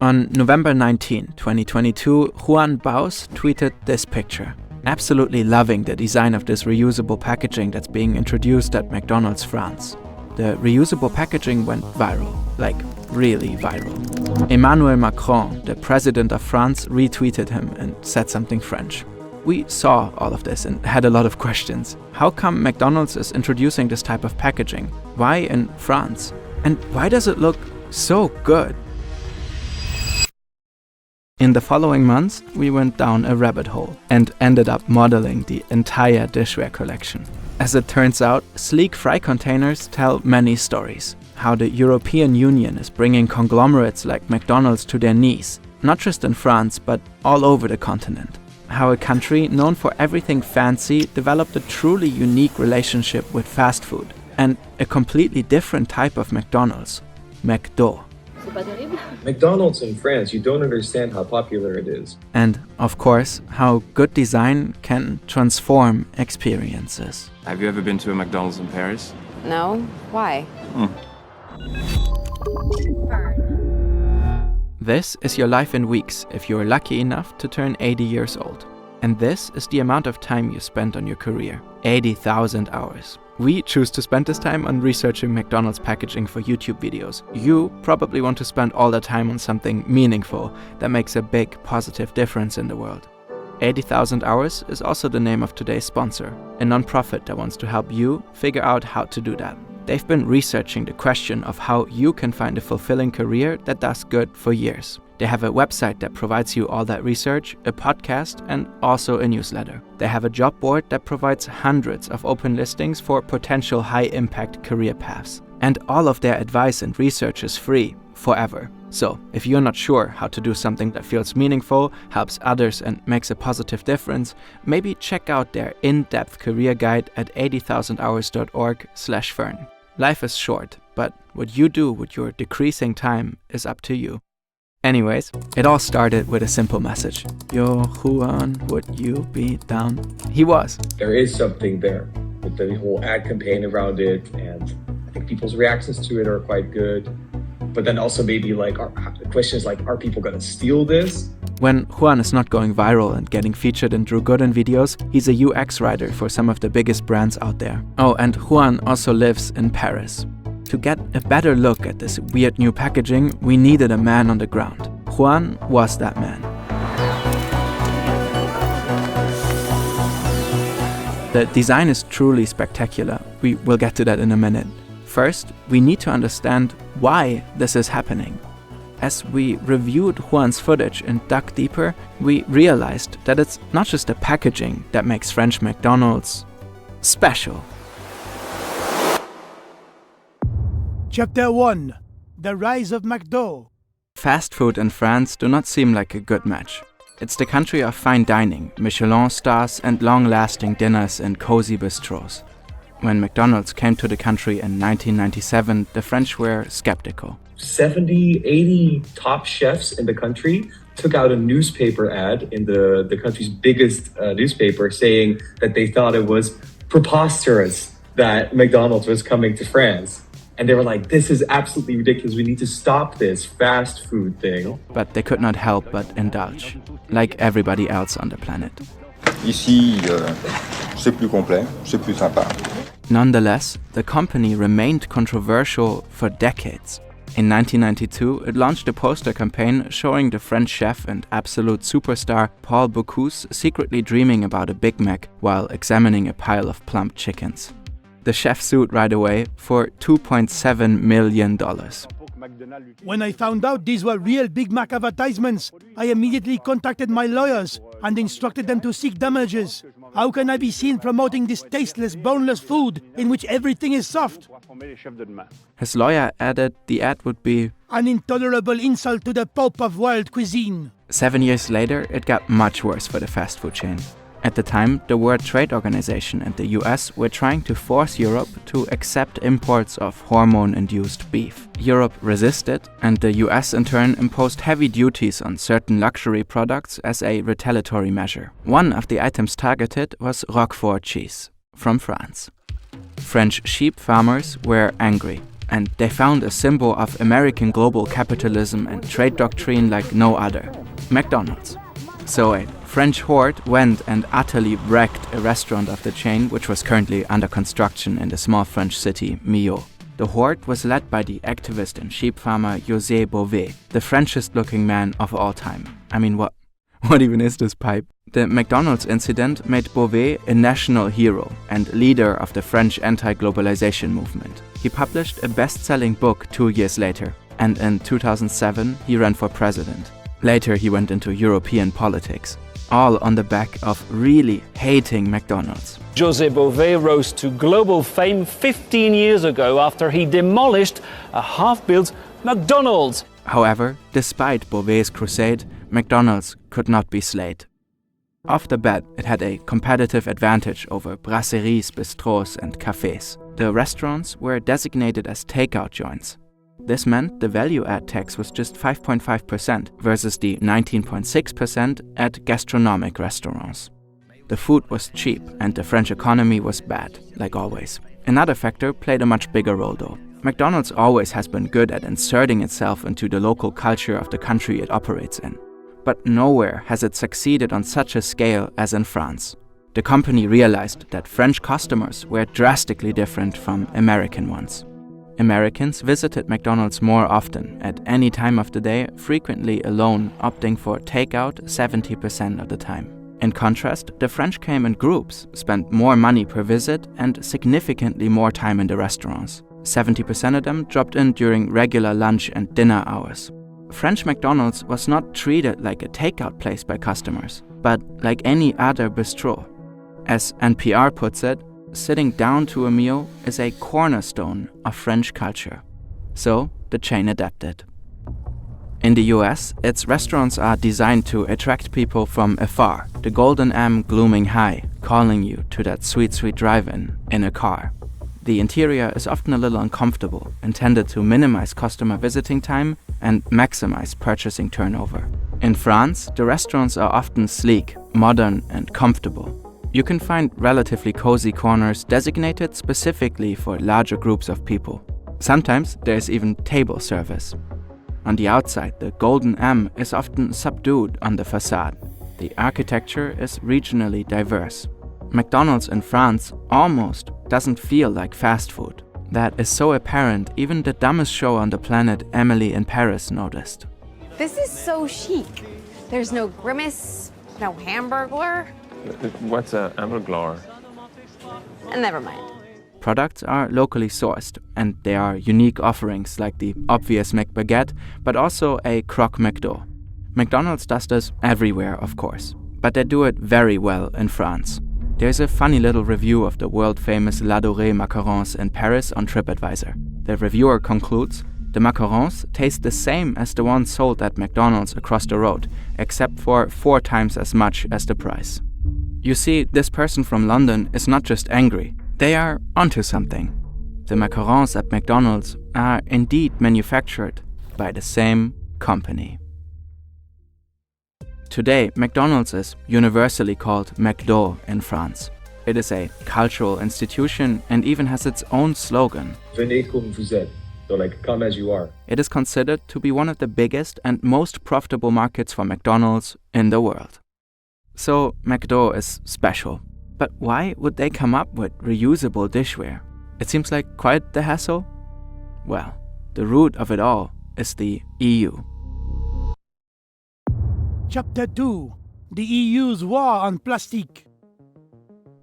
On November 19, 2022, Juan Baus tweeted this picture. Absolutely loving the design of this reusable packaging that's being introduced at McDonald's France. The reusable packaging went viral, like really viral. Emmanuel Macron, the president of France, retweeted him and said something French. We saw all of this and had a lot of questions. How come McDonald's is introducing this type of packaging? Why in France? And why does it look so good? In the following months, we went down a rabbit hole and ended up modeling the entire dishware collection. As it turns out, sleek fry containers tell many stories. How the European Union is bringing conglomerates like McDonald's to their knees, not just in France, but all over the continent. How a country known for everything fancy developed a truly unique relationship with fast food, and a completely different type of McDonald's, McDo. McDonald's in France, you don't understand how popular it is. And, of course, how good design can transform experiences. Have you ever been to a McDonald's in Paris? No? Why? This is your life in weeks if you're lucky enough to turn 80 years old. And this is the amount of time you spent on your career, 80,000 hours. We choose to spend this time on researching McDonald's packaging for YouTube videos. You probably want to spend all that time on something meaningful that makes a big positive difference in the world. 80,000 Hours is also the name of today's sponsor, a non-profit that wants to help you figure out how to do that. They've been researching the question of how you can find a fulfilling career that does good for years. They have a website that provides you all that research, a podcast, and also a newsletter. They have a job board that provides hundreds of open listings for potential high-impact career paths. And all of their advice and research is free, forever. So, if you're not sure how to do something that feels meaningful, helps others, and makes a positive difference, maybe check out their in-depth career guide at 80,000hours.org/fern. Life is short, but what you do with your decreasing time is up to you. Anyways, it all started with a simple message. Yo, Juan, would you be down? He was. There is something there with the whole ad campaign around it, and I think people's reactions to it are quite good. But then also maybe the question is are people gonna steal this? When Juan is not going viral and getting featured in Drew Gooden videos, he's a UX writer for some of the biggest brands out there. Oh, and Juan also lives in Paris. To get a better look at this weird new packaging, we needed a man on the ground. Juan was that man. The design is truly spectacular. We will get to that in a minute. First, we need to understand why this is happening. As we reviewed Juan's footage and dug deeper, we realized that it's not just the packaging that makes French McDonald's special. Chapter 1. The Rise of McDo. Fast food in France do not seem like a good match. It's the country of fine dining, Michelin stars, and long-lasting dinners in cozy bistros. When McDonald's came to the country in 1997, the French were skeptical. 70, 80 top chefs in the country took out a newspaper ad in the country's biggest newspaper saying that they thought it was preposterous that McDonald's was coming to France. And they were like, this is absolutely ridiculous. We need to stop this fast food thing. But they could not help but indulge, like everybody else on the planet. Ici, c'est plus complet, c'est plus sympa. Nonetheless, the company remained controversial for decades. In 1992, it launched a poster campaign showing the French chef and absolute superstar Paul Bocuse secretly dreaming about a Big Mac while examining a pile of plump chickens. The chef sued right away for $2.7 million. When I found out these were real Big Mac advertisements, I immediately contacted my lawyers and instructed them to seek damages. How can I be seen promoting this tasteless, boneless food in which everything is soft? His lawyer added the ad would be an intolerable insult to the Pope of world cuisine. 7 years later, it got much worse for the fast food chain. At the time, the World Trade Organization and the US were trying to force Europe to accept imports of hormone-induced beef. Europe resisted, and the US in turn imposed heavy duties on certain luxury products as a retaliatory measure. One of the items targeted was Roquefort cheese, from France. French sheep farmers were angry. and they found a symbol of American global capitalism and trade doctrine like no other: McDonald's. So a French horde went and utterly wrecked a restaurant of the chain, which was currently under construction in the small French city Millau. The horde was led by the activist and sheep farmer José Bové, the Frenchest-looking man of all time. I mean, what even is this pipe? The McDonald's incident made Bové a national hero and leader of the French anti-globalization movement. He published a best-selling book 2 years later, and in 2007 he ran for president. Later he went into European politics, all on the back of really hating McDonald's. José Bové rose to global fame 15 years ago after he demolished a half-built McDonald's. However, despite Bové's crusade, McDonald's could not be slayed. Off the bat, it had a competitive advantage over brasseries, bistros and cafés. The restaurants were designated as takeout joints. This meant the value-add tax was just 5.5% versus the 19.6% at gastronomic restaurants. The food was cheap and the French economy was bad, like always. Another factor played a much bigger role though. McDonald's always has been good at inserting itself into the local culture of the country it operates in. But nowhere has it succeeded on such a scale as in France. The company realized that French customers were drastically different from American ones. Americans visited McDonald's more often, at any time of the day, frequently alone, opting for takeout 70% of the time. In contrast, the French came in groups, spent more money per visit, and significantly more time in the restaurants. 70% of them dropped in during regular lunch and dinner hours. French McDonald's was not treated like a takeout place by customers, but like any other bistro. As NPR puts it, sitting down to a meal is a cornerstone of French culture. So the chain adapted. In the US, its restaurants are designed to attract people from afar, the golden M glooming high, calling you to that sweet, sweet drive-in in a car. The interior is often a little uncomfortable, intended to minimize customer visiting time and maximize purchasing turnover. In France, the restaurants are often sleek, modern, and comfortable. You can find relatively cozy corners designated specifically for larger groups of people. Sometimes there's even table service. On the outside, the golden M is often subdued on the facade. The architecture is regionally diverse. McDonald's in France almost doesn't feel like fast food. That is so apparent, even the dumbest show on the planet, Emily in Paris, noticed. This is so chic. There's no grimace, no hamburglar. What's a hamburglar? Never mind. Products are locally sourced, and there are unique offerings like the obvious McBaguette, but also a croque McDo. McDonald's does this everywhere, of course, but they do it very well in France. There's a funny little review of the world-famous L'Adoré macarons in Paris on TripAdvisor. The reviewer concludes, the macarons taste the same as the ones sold at McDonald's across the road, except for 4 times as much as the price. You see, this person from London is not just angry, they are onto something. The macarons at McDonald's are indeed manufactured by the same company. Today, McDonald's is universally called McDo in France. It is a cultural institution and even has its own slogan. Venez comme vous êtes. So like, come as you are. It is considered to be one of the biggest and most profitable markets for McDonald's in the world. So McDo is special. But why would they come up with reusable dishware? It seems like quite the hassle. Well, the root of it all is the EU. Chapter 2: The EU's War on Plastic.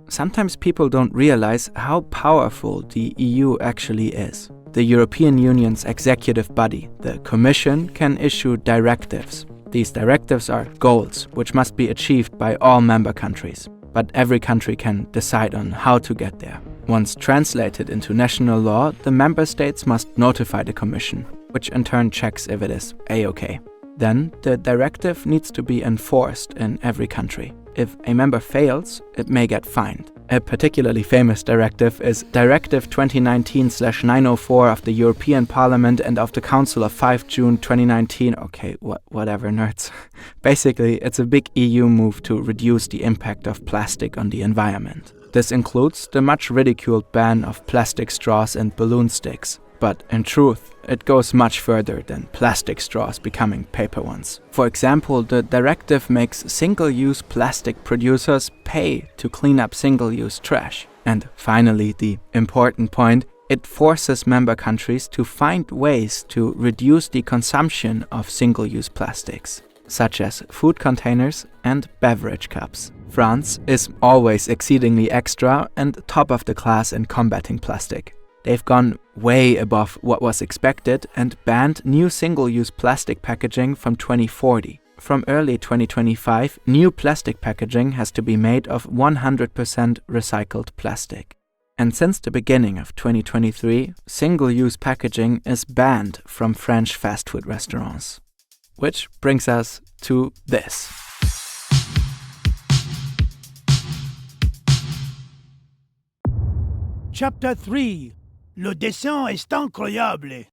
Sometimes people don't realize how powerful the EU actually is. The European Union's executive body, the Commission, can issue directives. These directives are goals, which must be achieved by all member countries. But every country can decide on how to get there. Once translated into national law, the member states must notify the Commission, which in turn checks if it is A-OK. Then the directive needs to be enforced in every country. If a member fails, it may get fined. A particularly famous directive is Directive 2019/904 of the European Parliament and of the Council of 5 June 2019. Okay, whatever, nerds. Basically, it's a big EU move to reduce the impact of plastic on the environment. This includes the much ridiculed ban of plastic straws and balloon sticks. But in truth, it goes much further than plastic straws becoming paper ones. For example, the directive makes single-use plastic producers pay to clean up single-use trash. And finally, the important point, it forces member countries to find ways to reduce the consumption of single-use plastics, such as food containers and beverage cups. France is always exceedingly extra and top of the class in combating plastic. They've gone way above what was expected and banned new single-use plastic packaging from 2040. From early 2025, new plastic packaging has to be made of 100% recycled plastic. And since the beginning of 2023, single-use packaging is banned from French fast food restaurants. Which brings us to this. Chapter 3. Le dessin est incroyable.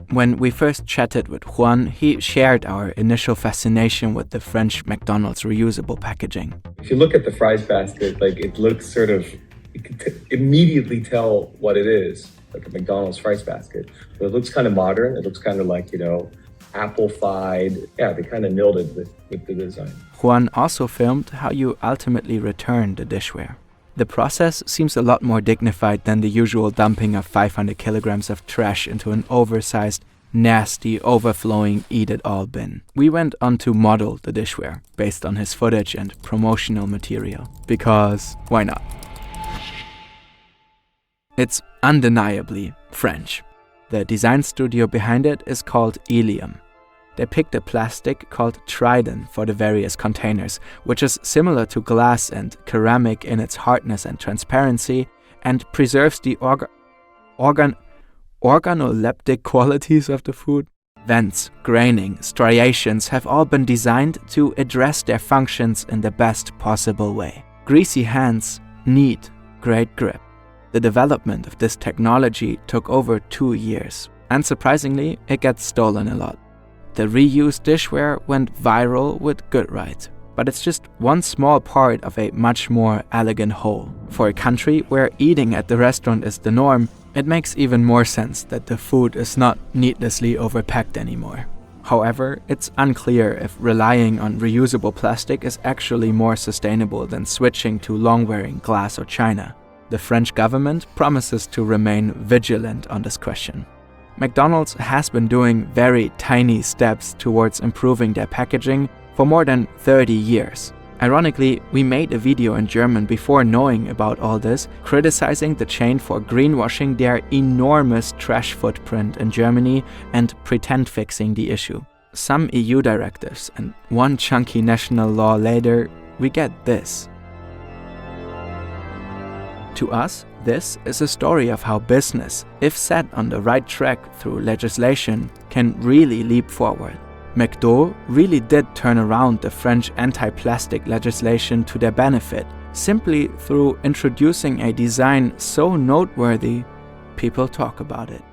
When we first chatted with Juan, he shared our initial fascination with the French McDonald's reusable packaging. If you look at the fries basket, like it looks sort of, you can immediately tell what it is, like a McDonald's fries basket. But it looks kind of modern. It looks kind of like, apple-fied. Yeah, they kind of nailed it with the design. Juan also filmed how you ultimately return the dishware. The process seems a lot more dignified than the usual dumping of 500 kilograms of trash into an oversized, nasty, overflowing eat-it-all bin. We went on to model the dishware based on his footage and promotional material. Because why not? It's undeniably French. The design studio behind it is called Ilium. They picked a plastic called Trident for the various containers, which is similar to glass and ceramic in its hardness and transparency, and preserves the organoleptic qualities of the food. Vents, graining, striations have all been designed to address their functions in the best possible way. Greasy hands need great grip. The development of this technology took over 2 years. Unsurprisingly, it gets stolen a lot. The reused dishware went viral with good right. But it's just one small part of a much more elegant whole. For a country where eating at the restaurant is the norm, it makes even more sense that the food is not needlessly overpacked anymore. However, it's unclear if relying on reusable plastic is actually more sustainable than switching to long-wearing glass or china. The French government promises to remain vigilant on this question. McDonald's has been doing very tiny steps towards improving their packaging for more than 30 years. Ironically, we made a video in German before knowing about all this, criticizing the chain for greenwashing their enormous trash footprint in Germany and pretend fixing the issue. Some EU directives and one chunky national law later, we get this. To us, this is a story of how business, if set on the right track through legislation, can really leap forward. McDo really did turn around the French anti-plastic legislation to their benefit, simply through introducing a design so noteworthy, people talk about it.